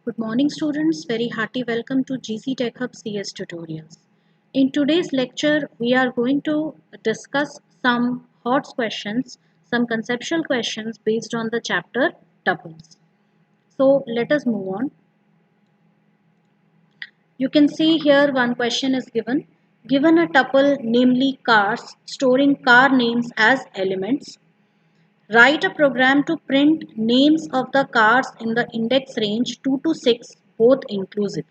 Good morning students, very hearty welcome to GC Tech Hub CS tutorials. In today's lecture, we are going to discuss some hot questions, some conceptual questions based on the chapter tuples. So let us move on. You can see here one question is given. Given a tuple, namely cars, storing car names as elements, write a program to print names of the cars in the index range 2 to 6, both inclusive.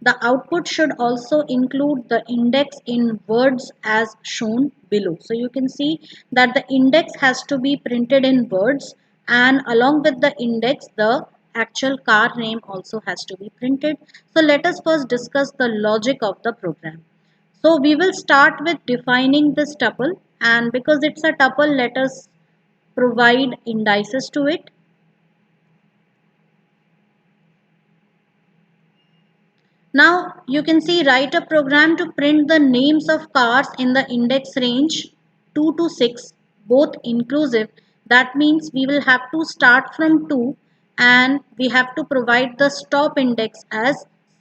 The output should also include the index in words as shown below. So you can see that the index has to be printed in words, and along with the index the actual car name also has to be printed. So let us first discuss the logic of the program. So we will start with defining this tuple, and because it's a tuple, let us provide indices to it. Now you can see write a program to print the names of cars in the index range 2 to 6, both inclusive. That means we will have to start from 2 and we have to provide the stop index as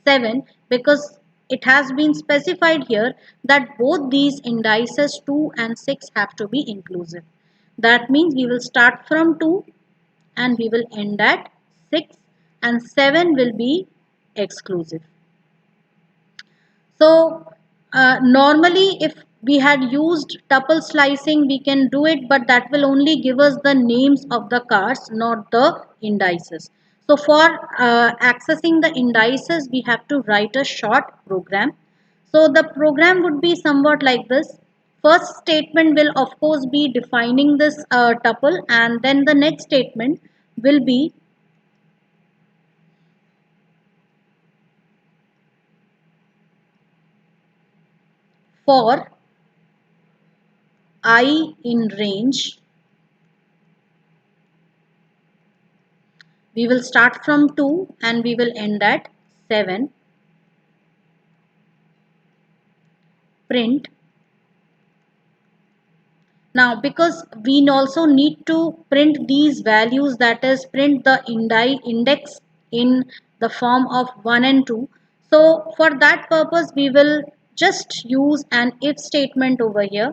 7, because it has been specified here that both these indices 2 and 6 have to be inclusive. That means we will start from 2 and we will end at 6, and 7 will be exclusive. So normally if we had used tuple slicing, we can do it, but that will only give us the names of the cars, not the indices. So for accessing the indices, we have to write a short program. So the program would be somewhat like this. First statement will of course be defining this tuple, and then the next statement will be for I in range. We will start from 2 and we will end at 7. Print. Now because we also need to print these values, that is print the index in the form of 1 and 2. So for that purpose we will just use an if statement over here.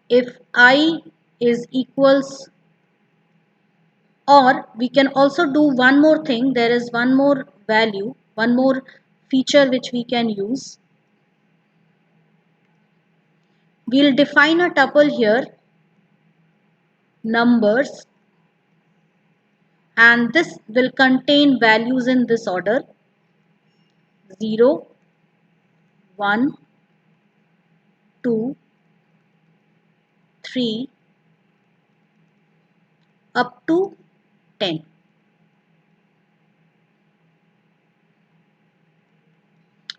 If I is equals, or we can also do one more thing, there is one more value, one more feature which we can use. We'll define a tuple here, numbers, and this will contain values in this order: 0, 1, 2, 3, up to 10.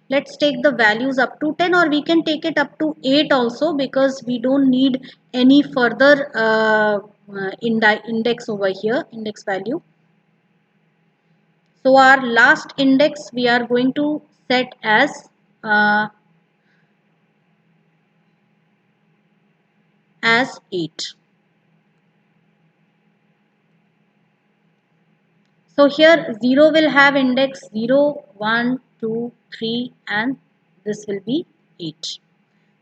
Let's take the values up to 10, or we can take it up to 8 also, because we don't need any further index over here, index value. So our last index we are going to set uh, as 8. So here 0 will have index 0, 1, 2, 3, and this will be 8.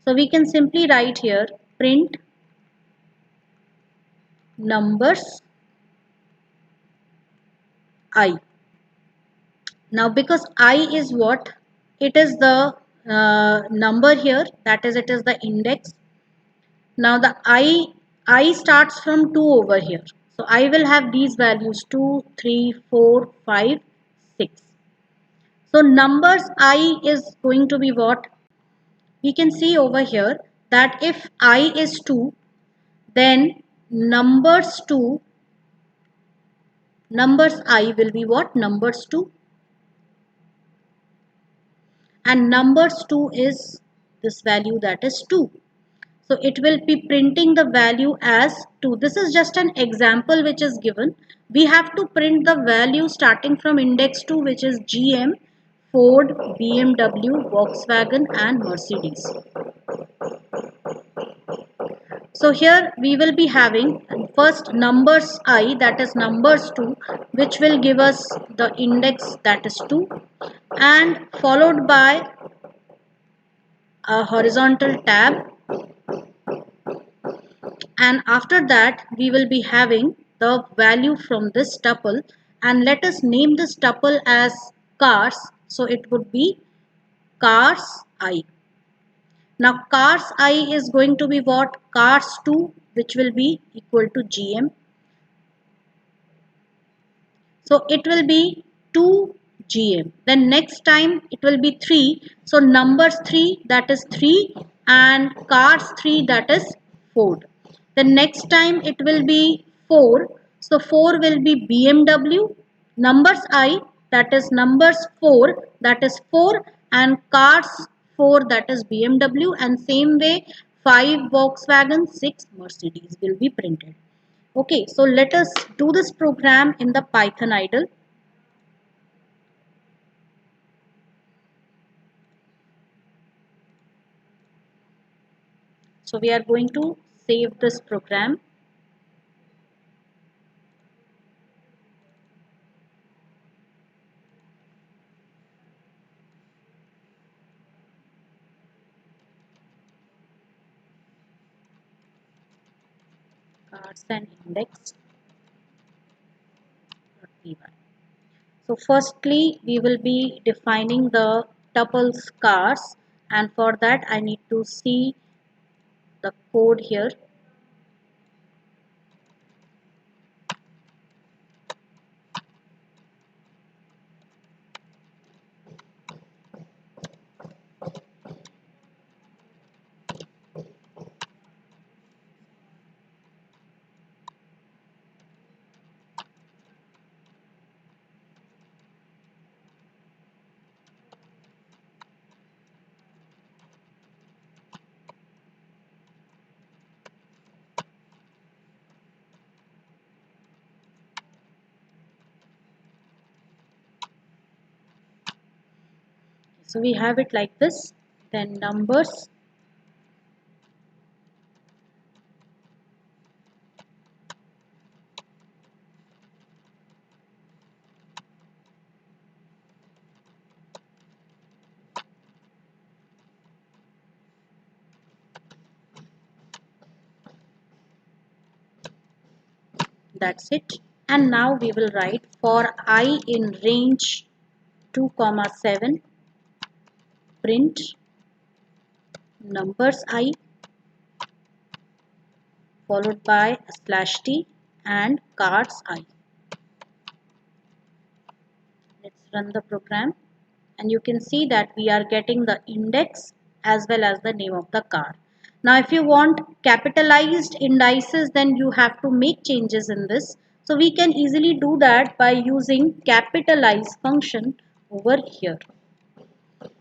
So we can simply write here print numbers I. Now because I is what? It is the number here, that is, it is the index. Now the I starts from 2 over here. So I will have these values 2, 3, 4, 5, 6. So numbers I is going to be what? We can see over here that if I is 2, then numbers I will be what? Numbers 2. And numbers 2 is this value, that is 2. So it will be printing the value as 2. This is just an example which is given. We have to print the value starting from index 2, which is GM, Ford, BMW, Volkswagen and Mercedes. So here we will be having first numbers I, that is numbers 2, which will give us the index, that is 2, and followed by a horizontal tab, and after that we will be having the value from this tuple, and let us name this tuple as cars, so it would be cars I. Now cars I is going to be what? Cars 2, which will be equal to gm, so it will be 2 gm. Then next time it will be 3, so numbers 3, that is 3, and cars 3, that is 4. The next time it will be 4, so 4 will be bmw, numbers I, that is numbers 4, that is 4, and cars 4, that is bmw, and same way 5 Volkswagen, 6 Mercedes will be printed. Okay, so let us do this program in the Python idle. So we are going to save this program. Cards and index.py. So firstly, we will be defining the tuples cars, and for that I need to see the code here. So we have it like this. Then numbers, that's it. And now we will write for I in range 2 comma 7, print numbers I followed by a slash t and cars I. Let's run the program, and you can see that we are getting the index as well as the name of the car. Now if you want capitalized indices, then you have to make changes in this. So we can easily do that by using capitalize function over here,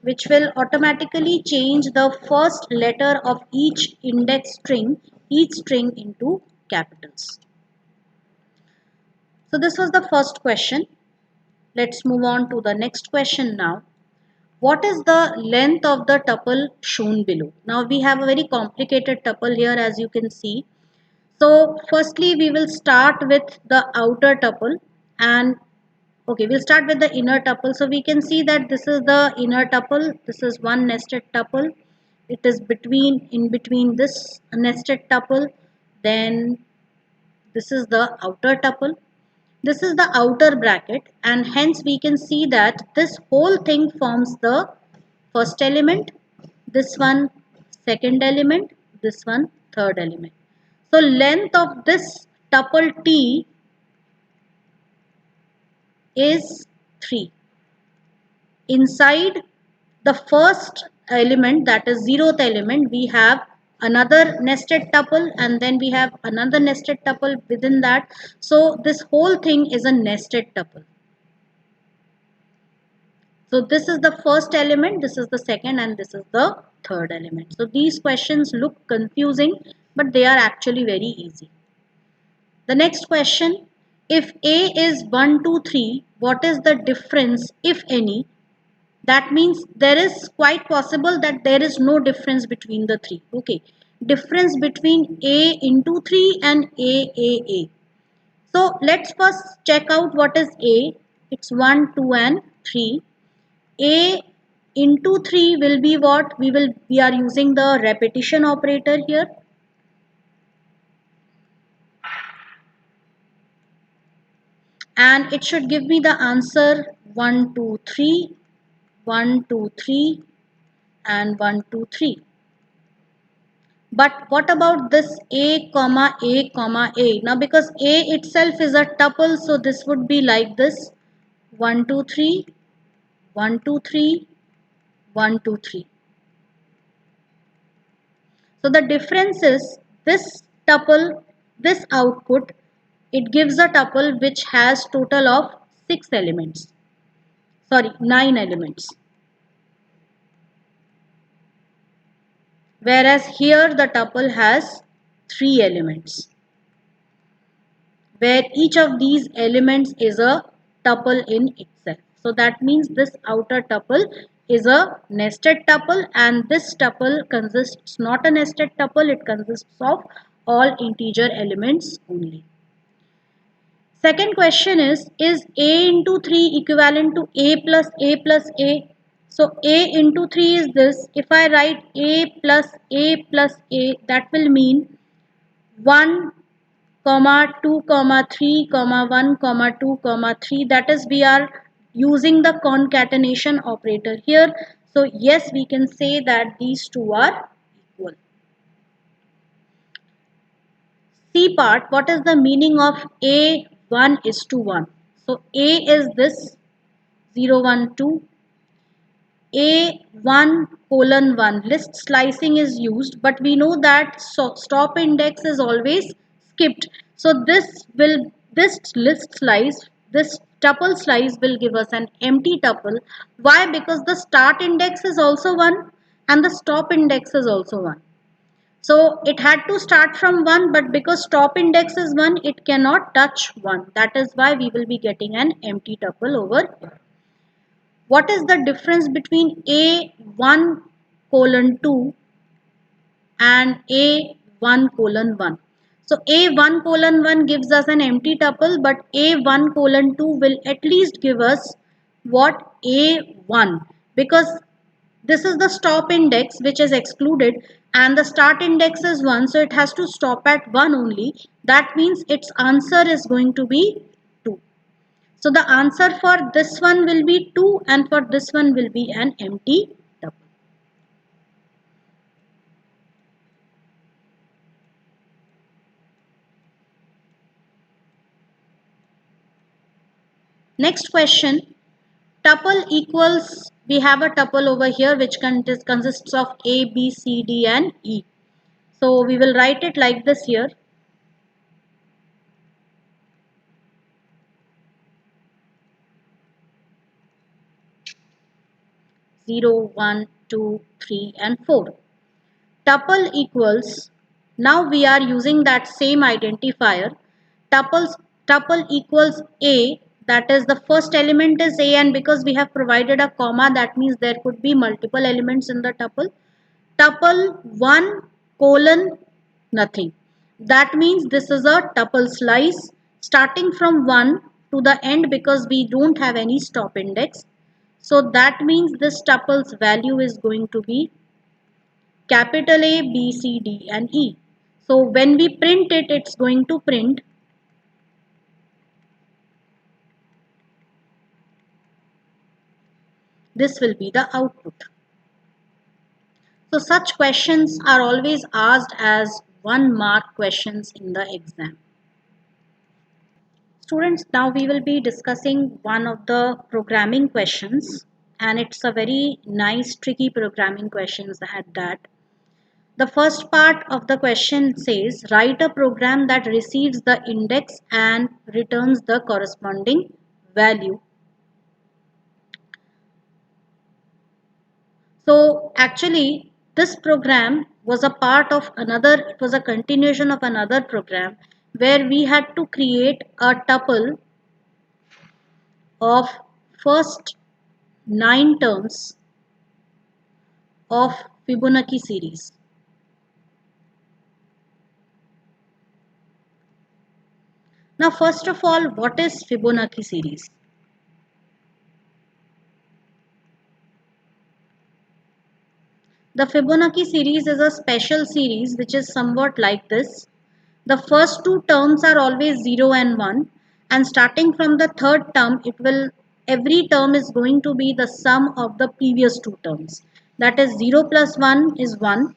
which will automatically change the first letter of each index string, each string into capitals. So this was the first question. Let's move on to the next question now. What is the length of the tuple shown below? Now we have a very complicated tuple here, as you can see. So firstly we will start with the outer tuple, and okay, we'll start with the inner tuple. So we can see that this is the inner tuple. This is one nested tuple. It is in between this nested tuple. Then this is the outer tuple. This is the outer bracket, and hence we can see that this whole thing forms the first element, this one second element, this one third element. So length of this tuple T is 3. Inside the first element, that is zeroth element, we have another nested tuple, and then we have another nested tuple within that. So this whole thing is a nested tuple. So this is the first element, this is the second, and this is the third element. So these questions look confusing, but they are actually very easy. The next question, if A is 1, 2, 3, what is the difference, if any? That means there is quite possible that there is no difference between the three. Okay, difference between A into 3 and A. So let's first check out what is A. It's 1, 2 and 3. A into 3 will be what? We are using the repetition operator here. And it should give me the answer 1, 2, 3, 1, 2, 3 and 1, 2, 3. But what about this A comma A comma A? Now because A itself is a tuple, so this would be like this: 1, 2, 3, 1, 2, 3, 1, 2, 3. So the difference is this tuple, this output, it gives a tuple which has total of 6 elements. Sorry, 9 elements. Whereas here the tuple has 3 elements, where each of these elements is a tuple in itself. So that means this outer tuple is a nested tuple, and this tuple consists not a nested tuple, it consists of all integer elements only. Second question is A into 3 equivalent to A plus A plus A? So A into 3 is this. If I write A plus A plus A, that will mean 1 comma 2 comma 3 comma 1 comma 2 comma 3. That is, we are using the concatenation operator here. So yes, we can say that these two are equal. C part, what is the meaning of A 1 is to 1? So A is this 0 1 2. A1 colon 1 list slicing is used, but we know that stop index is always skipped. So this list slice, this tuple slice will give us an empty tuple. Why? Because the start index is also 1 and the stop index is also 1. So it had to start from 1, but because stop index is 1, it cannot touch 1. That is why we will be getting an empty tuple over here. What is the difference between A1 colon 2 and A1 colon 1? So A1 colon 1 gives us an empty tuple, but A1 colon 2 will at least give us what? A1, because this is the stop index which is excluded and the start index is 1, so it has to stop at 1 only. That means its answer is going to be 2. So the answer for this one will be 2 and for this one will be an empty tuple. Next question, tuple equals, we have a tuple over here which consists of A, B, C, D and E. So we will write it like this here. Zero, 1, 2, 3 and 4. Tuple equals, now we are using that same identifier. Tuple equals A, that is the first element is A, and because we have provided a comma, that means there could be multiple elements in the tuple. Tuple 1 colon nothing. That means this is a tuple slice starting from 1 to the end because we don't have any stop index. So that means this tuple's value is going to be capital A, B, C, D and E. So when we print it, it's going to print this will be the output. So such questions are always asked as 1 mark questions in the exam. Students, now we will be discussing one of the programming questions, and it's a very nice tricky programming questions at that. The first part of the question says, write a program that receives the index and returns the corresponding value. So actually this program was a part of another, it was a continuation of another program where we had to create a tuple of first 9 terms of Fibonacci series. Now first of all, what is Fibonacci series? The Fibonacci series is a special series which is somewhat like this. The first two terms are always 0 and 1, and starting from the third term, every term is going to be the sum of the previous two terms. That is 0 plus 1 is 1,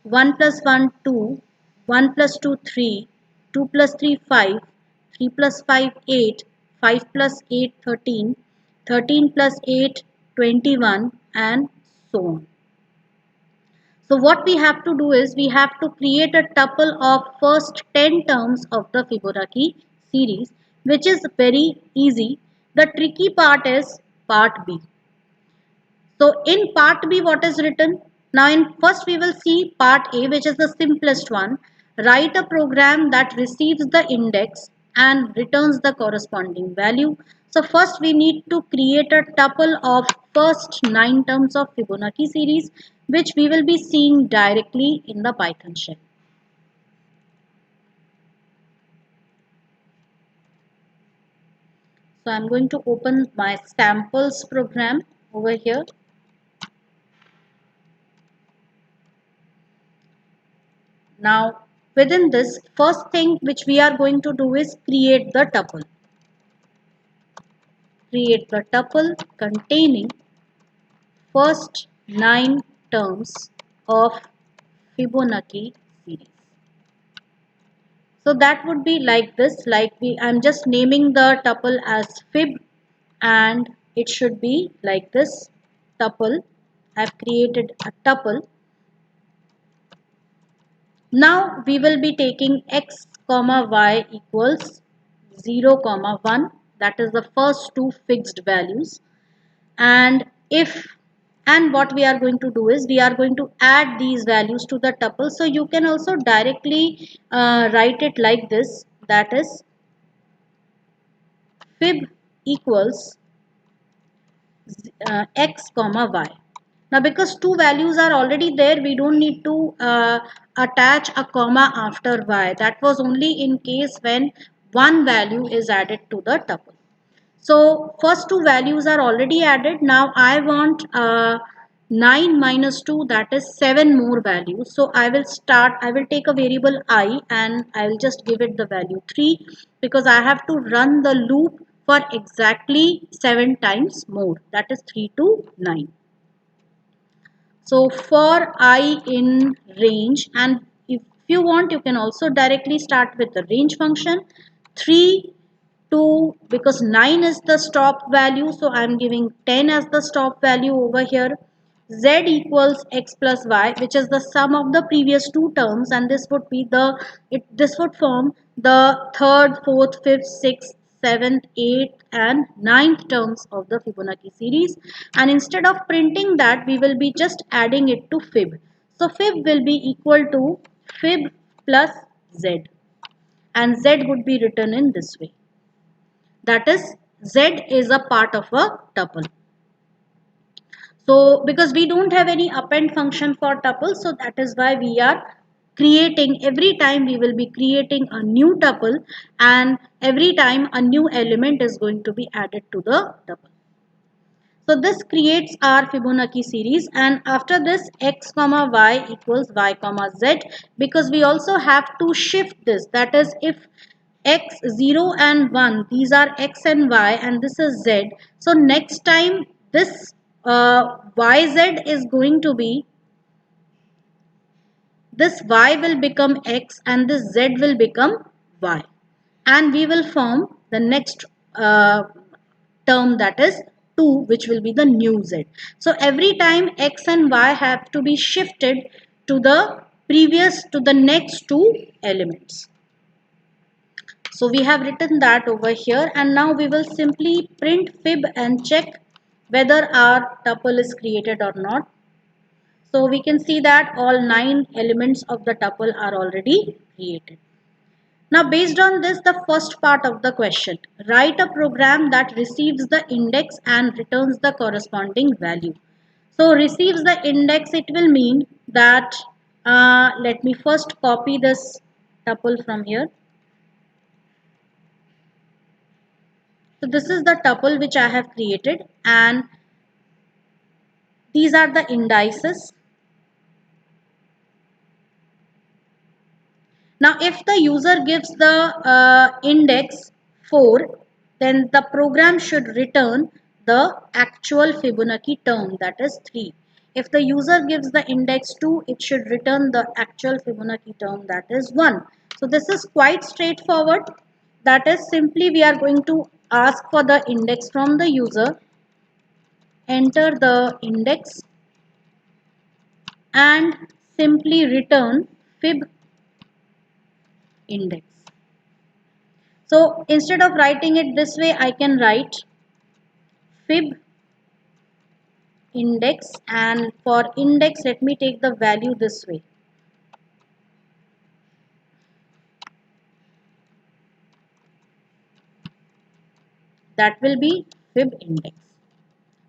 1 plus 1 2, 1 plus 2 3, 2 plus 3 5, 3 plus 5 8, 5 plus 8 13, 13 plus 8 21, and so on. So what we have to do is we have to create a tuple of first 10 terms of the Fibonacci series, which is very easy. The tricky part is part B. So in part B, what is written? Now in first we will see part A, which is the simplest one. Write a program that receives the index and returns the corresponding value. So first we need to create a tuple of first 9 terms of Fibonacci series, which we will be seeing directly in the Python shell. So I'm going to open my samples program over here. Now within this, first thing which we are going to do is create the tuple. Create the tuple containing first 9 terms of Fibonacci series. So that would be like this, I'm just naming the tuple as fib, and it should be like this tuple. I've created a tuple. Now we will be taking x comma y equals 0 comma 1, that is the first two fixed values. And what we are going to do is we are going to add these values to the tuple. So you can also directly write it like this, that is fib equals x comma y. Now because two values are already there, we don't need to attach a comma after y. That was only in case when one value is added to the tuple. So first two values are already added. Now I want 9 minus 2, that is 7 more values. So I will take a variable I and I will just give it the value 3, because I have to run the loop for exactly 7 times more, that is 3 to 9. So for I in range, and if you want you can also directly start with the range function. 3 to, because 9 is the stop value, so I am giving 10 as the stop value over here. Z equals x plus y, which is the sum of the previous two terms, and this would be this would form the third, fourth, fifth, sixth, seventh, eighth, and ninth terms of the Fibonacci series. And instead of printing that, we will be just adding it to fib. So fib will be equal to fib plus z, and z would be written in this way. That is, z is a part of a tuple. So because we don't have any append function for tuple, so that is why we are creating, every time we will be creating a new tuple, and every time a new element is going to be added to the tuple. So this creates our Fibonacci series, and after this x comma y equals y comma z, because we also have to shift this, that is, if x 0 and 1, these are x and y and this is z, so next time this yz is going to be, this y will become x and this z will become y, and we will form the next term, that is 2, which will be the new z. So every time x and y have to be shifted to the next two elements. So we have written that over here, and now we will simply print fib and check whether our tuple is created or not. So we can see that all 9 elements of the tuple are already created. Now based on this, the first part of the question, write a program that receives the index and returns the corresponding value. So receives the index, it will mean that, let me first copy this tuple from here. So this is the tuple which I have created, and these are the indices. Now if the user gives the index 4, then the program should return the actual Fibonacci term, that is 3. If the user gives the index 2, it should return the actual Fibonacci term, that is 1. So this is quite straightforward. That is, simply we are going to ask for the index from the user, enter the index, and simply return fib index. So instead of writing it this way, I can write fib index, and for index let me take the value this way. That will be fib index.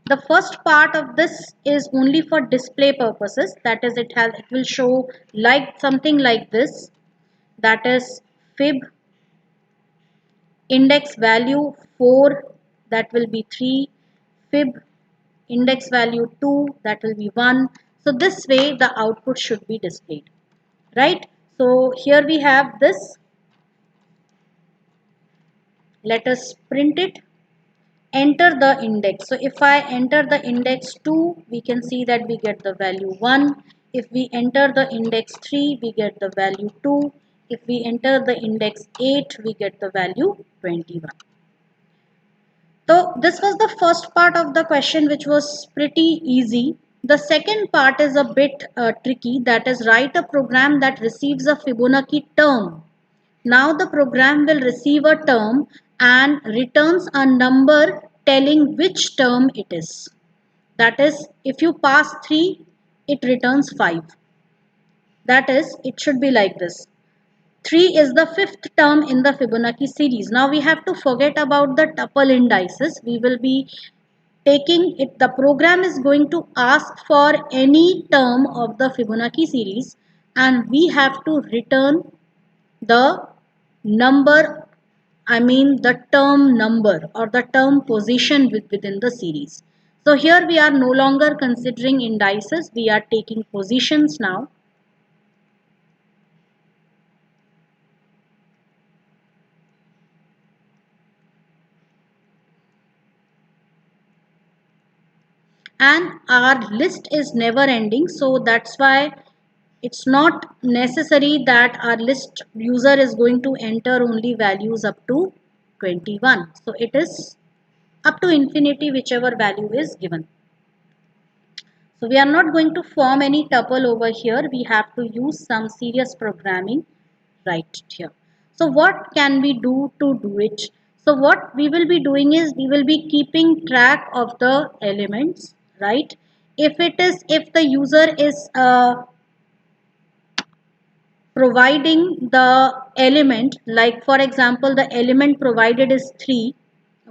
The first part of this is only for display purposes. That is, it will show like something like this. That is fib index value 4, that will be 3, fib index value 2, that will be 1. So this way the output should be displayed, right? So here we have this. Let us print it. Enter the index. So if I enter the index 2, we can see that we get the value 1. If we enter the index 3, we get the value 2. If we enter the index 8, we get the value 21. So this was the first part of the question, which was pretty easy. The second part is a bit tricky, that is, write a program that receives a Fibonacci term. Now the program will receive a term and returns a number telling which term it is. That is, if you pass 3, it returns 5. That is, it should be like this. 3 is the fifth term in the Fibonacci series. Now we have to forget about the tuple indices. We will be taking it, the program is going to ask for any term of the Fibonacci series, and we have to return the number, I mean the term number or the term position within the series. So here we are no longer considering indices, we are taking positions now. And our list is never ending, so that's why it's not necessary that our list user is going to enter only values up to 21. So it is up to infinity, whichever value is given. So we are not going to form any tuple over here. We have to use some serious programming right here. So what can we do to do it? So what we will be doing is we will be keeping track of the elements, right? If the user is providing the element, like for example the element provided is 3,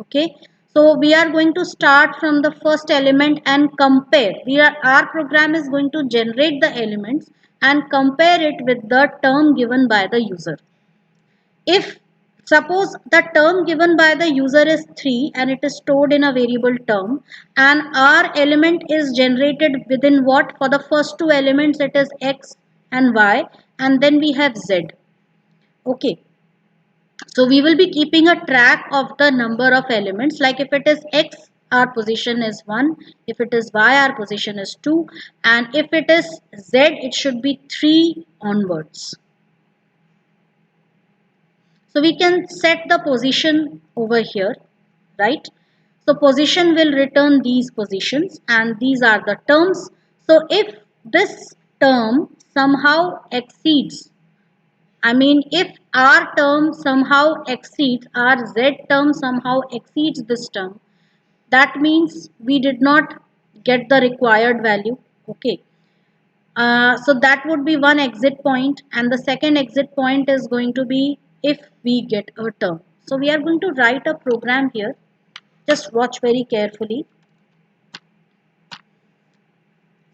okay, so we are going to start from the first element and compare. Our program is going to generate the elements and compare it with the term given by the user. If suppose the term given by the user is 3 and it is stored in a variable term, and our element is generated within what, for the first two elements it is x and y, and then we have z, okay. So we will be keeping a track of the number of elements, like if it is x, our position is 1, if it is y, our position is 2, and if it is z, it should be 3 onwards. So we can set the position over here, right? So position will return these positions, and these are the terms. So if this term somehow exceeds, I mean if our term somehow exceeds, our z term somehow exceeds this term, that means we did not get the required value, okay. So that would be one exit point, and the second exit point is going to be if we get a term. So we are going to write a program here. Just watch very carefully.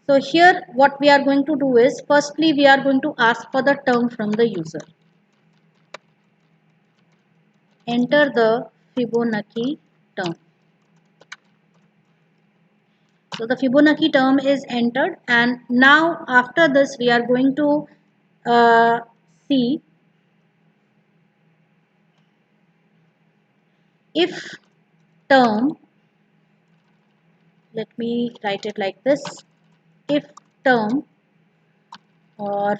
So here what we are going to do is, firstly we are going to ask for the term from the user. Enter the Fibonacci term. So the Fibonacci term is entered, and now after this we are going to see if term, let me write it like this, if term or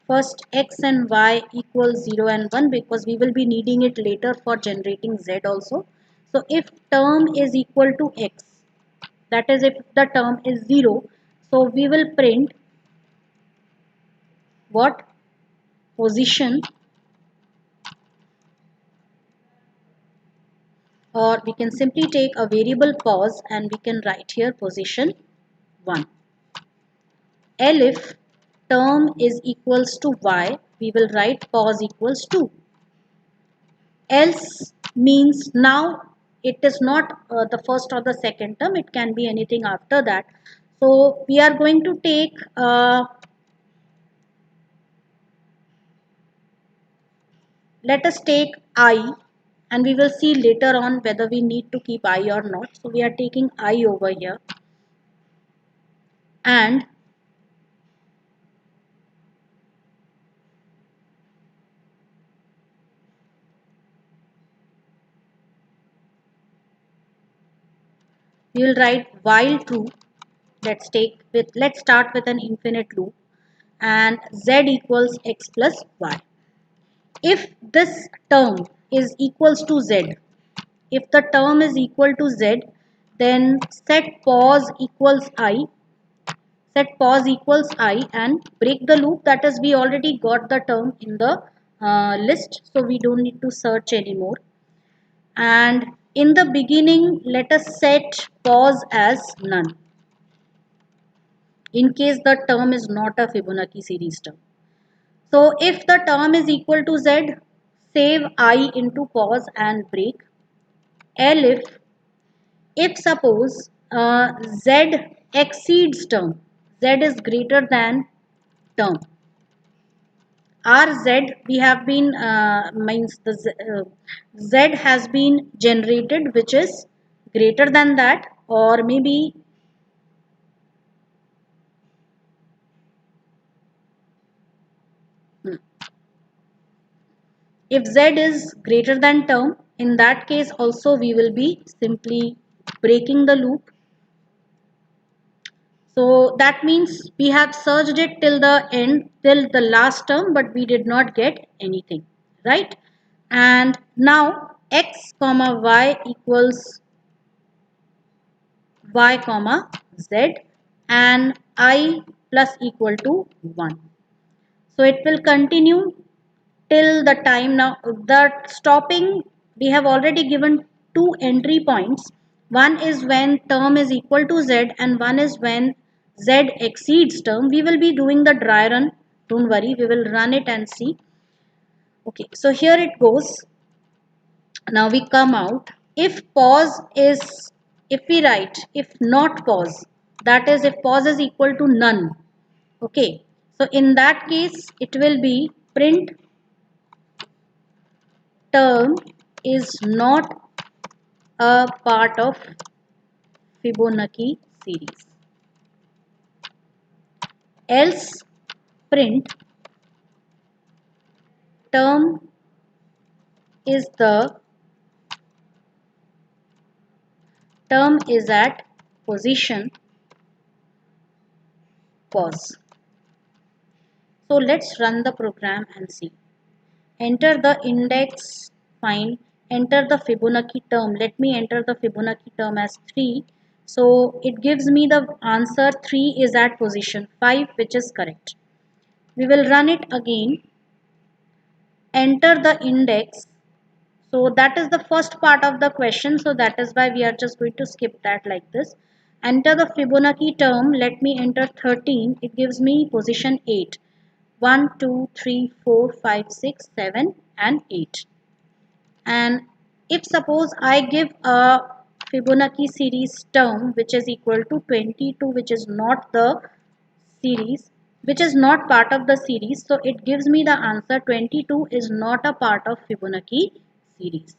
first x and y equals 0 and 1, because we will be needing it later for generating z also. So if term is equal to x, that is if the term is 0, so we will print what? Position, or we can simply take a variable pos and we can write here position 1. L if term is equals to y, we will write pos equals 2. Else means now it is not the first or the second term, it can be anything after that. So we are going to take let us take I, and we will see later on whether we need to keep I or not. So we are taking I over here, and we will write while true. Let's start with an infinite loop, and z equals x plus y. If this term is equals to z, if the term is equal to z, then set pos equals I and break the loop. That is, we already got the term in the list, so we don't need to search anymore. And in the beginning, let us set pos as none in case the term is not a Fibonacci series term. So if the term is equal to z, save I into pos and break. L if suppose z exceeds term, z is greater than term, our z we have been means the z has been generated which is greater than that, or maybe if z is greater than term, in that case also we will be simply breaking the loop. So that means we have searched it till the end, till the last term, but we did not get anything, right? And now x comma y equals y comma z, and I plus equal to 1. So it will continue till the time. Now the stopping, we have already given two entry points. One is when term is equal to z, and one is when z exceeds term. We will be doing the dry run, don't worry, we will run it and see. Okay, so here it goes. Now we come out. If pos is, if we write if not pos, that is if pos is equal to none. Okay, so in that case it will be print term is not a part of Fibonacci series. Else print term is at position pos. So let's run the program and see. Enter the index, fine. Enter the Fibonacci term. Let me enter the Fibonacci term as 3. So it gives me the answer 3 is at position 5, which is correct. We will run it again. Enter the index. So that is the first part of the question. So that is why we are just going to skip that like this. Enter the Fibonacci term. Let me enter 13. It gives me position 8. 1, 2, 3, 4, 5, 6, 7 and 8. And if suppose I give a Fibonacci series term which is equal to 22, which is not the series, which is not part of the series, so it gives me the answer 22 is not a part of Fibonacci series.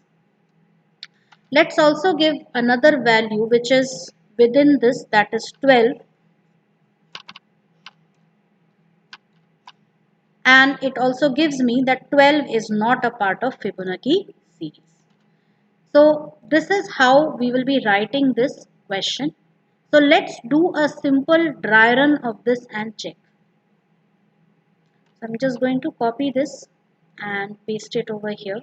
Let's also give another value which is within this, that is 12, and it also gives me that 12 is not a part of Fibonacci series. So this is how we will be writing this question. So let's do a simple dry run of this and check. So I'm just going to copy this and paste it over here.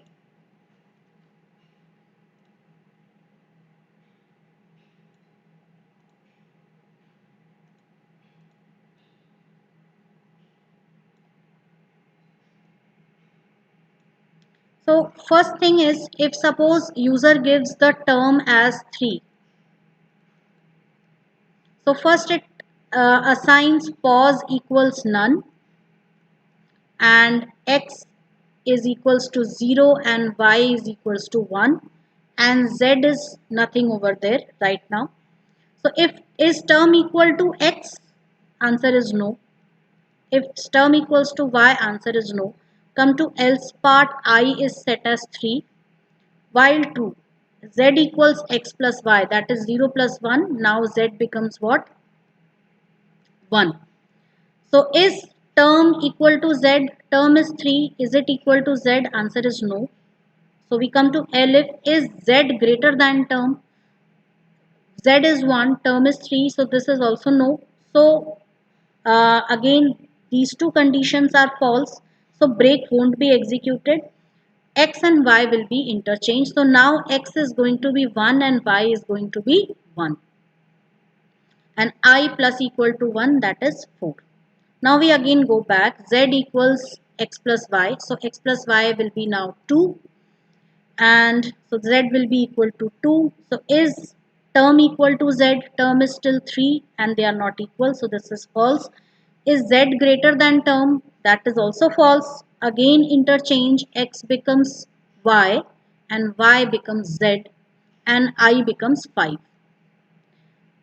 So first thing is, if suppose user gives the term as 3. So first it assigns pos equals none and x is equals to 0 and y is equals to 1 and z is nothing over there right now. So if is term equal to x, answer is no. If term equals to y, answer is no. Come to else part, I is set as 3 while true. Z equals x plus y, that is 0 plus 1. Now z becomes what? 1. So is term equal to z? Term is 3. Is it equal to z? Answer is no. So we come to L if is z greater than term? Z is 1, term is 3. So this is also no. So again these two conditions are false. So break won't be executed. X and y will be interchanged. So now x is going to be 1 and y is going to be 1. And I plus equal to 1, that is 4. Now we again go back, z equals x plus y. So x plus y will be now 2 and so z will be equal to 2. So is term equal to z? Term is still 3 and they are not equal. So this is false. Is z greater than term? That is also false. Again interchange, x becomes y and y becomes z and I becomes 5.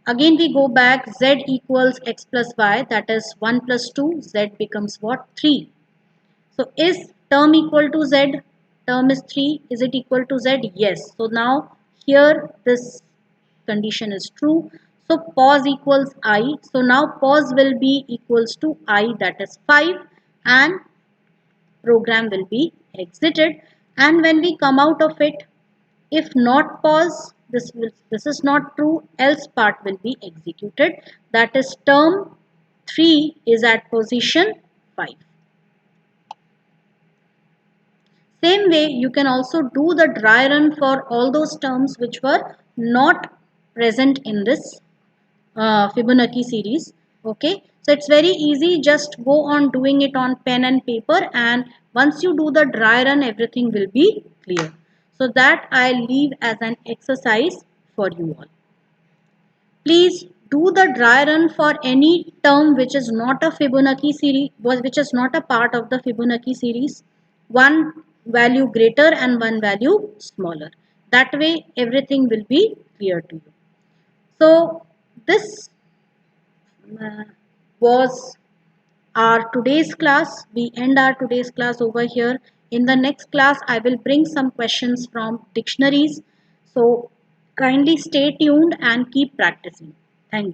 Again we go back, z equals x plus y, that is 1 plus 2, z becomes what? 3. So is term equal to z? Term is 3. Is it equal to z? Yes. So now here this condition is true. So pos equals I. So now pos will be equals to I, that is 5, and program will be exited. And when we come out of it, if not pos, this is not true, else part will be executed. That is term 3 is at position 5. Same way, you can also do the dry run for all those terms which were not present in this Fibonacci series. Okay, so it's very easy. Just go on doing it on pen and paper, and once you do the dry run, everything will be clear. So that I leave as an exercise for you all. Please do the dry run for any term which is not a Fibonacci series, which is not a part of the Fibonacci series. One value greater and one value smaller. That way everything will be clear to you. So this uh, was our today's class. We end our today's class over here. In the next class, I will bring some questions from dictionaries. So kindly stay tuned and keep practicing.